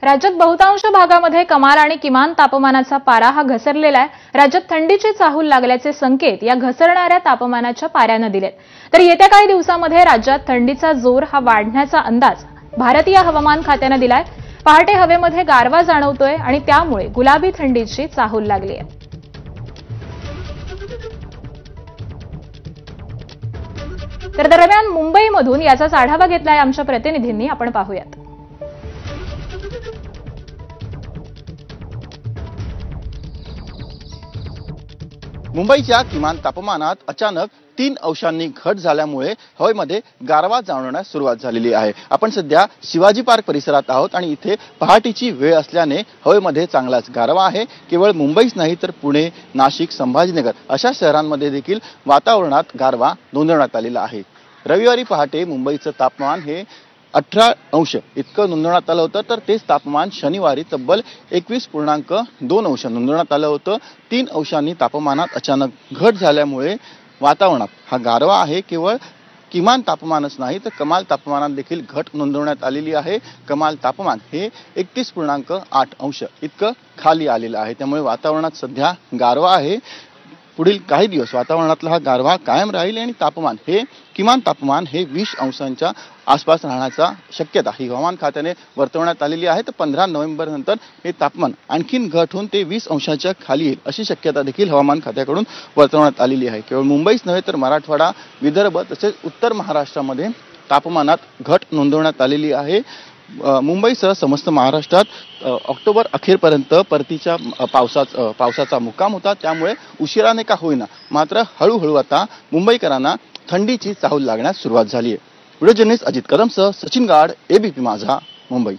राज्यात बहुतांश भागामध्ये कमाल आणि किमान तापमानाचा पारा हा घसरलेला आहे। राज्यात थंडीची चाहूल लागल्याचे संकेत या घसरणाऱ्या तापमानाच्या पाऱ्याने दिलेत। तर येत्या काही दिवसांमध्ये राज्यात थंडीचा जोर हा वाढण्याचा अंदाज भारतीय हवामान खात्याने दिलाय। पहाटे हवेमध्ये गारवा जाणवतोय आणि त्यामुळे गुलाबी थंडीची चाहूल लागली आहे। तर दरम्यान मुंबईमधून याचाच आढावा घेतलाय आमच्या प्रतिनिधींनी, आपण पाहूयात। मुंबईच्या किमान तापमानात अचानक 3 अंशांनी घट झाल्यामुळे हवेमध्ये गारवा जाणवण्यास सुरुवात झालेली आहे। आपण सध्या शिवाजी पार्क परिसरात आहोत आणि इथे पहाटेची वेळ असल्याने हवेमध्ये चांगलाच गारवा आहे। केवळ मुंबईच नाही तर पुणे, नाशिक, संभाजीनगर अशा शहरांमध्ये देखील वातावरणात गारवा नोंदवण्यात आलेला आहे। रविवारी पहाटे मुंबईचं तापमान हे 18 अंश इतकं नोंदवण्यात आलं होतं, तर तेच तापमान शनिवारी तब्बल 21.2 अंश नोंदवण्यात आलं होतं। 3 अंशांनी तापमानात अचानक घट झाल्यामुळे वातावरणात हा गारवा आहे। केवळ किमान तापमानच नाही तर कमाल तापमानात देखील घट नोंदवण्यात आलेली आहे। कमाल तापमान हे 31.8 अंश इतकं खाली आलेलं आहे। त्यामुळे वातावरणात सध्या गारवा आहे। पुढील काही दिवस वातावरणातला हा गारवा कायम राहील आणि किमान तापमान हे 20 अंशांच्या आसपास राहण्याचा शक्यता ही हवामान खात्याने वर्तवण्यात आलेली आहे। तर 15 नोव्हेंबर नंतर हे तापमान आणखीन घट होऊन ते 20 अंशाच्या खाली येईल अशी शक्यता देखील हवामान खात्याकडून वर्तवण्यात आलेली आहे। केवळ मुंबईच नव्हे तर मराठवाडा, विदर्भ तसेच उत्तर महाराष्ट्रामध्ये तापमानात घट नोंदवण्यात आलेली आहे। मुंबईसह समस्त महाराष्ट्रात ऑक्टोबर अखेरपर्यंत परतीच्या पावसाचा मुक्काम होता। त्यामुळे उशिराने का होईना मात्र हळूहळू आता मुंबईकरांना थंडीची चाहूल लागण्यास सुरुवात झाली आहे। व्हिडिओ जर्नलिस्ट अजित कदमसह सचिन गाड, एबीपी माझा, मुंबई।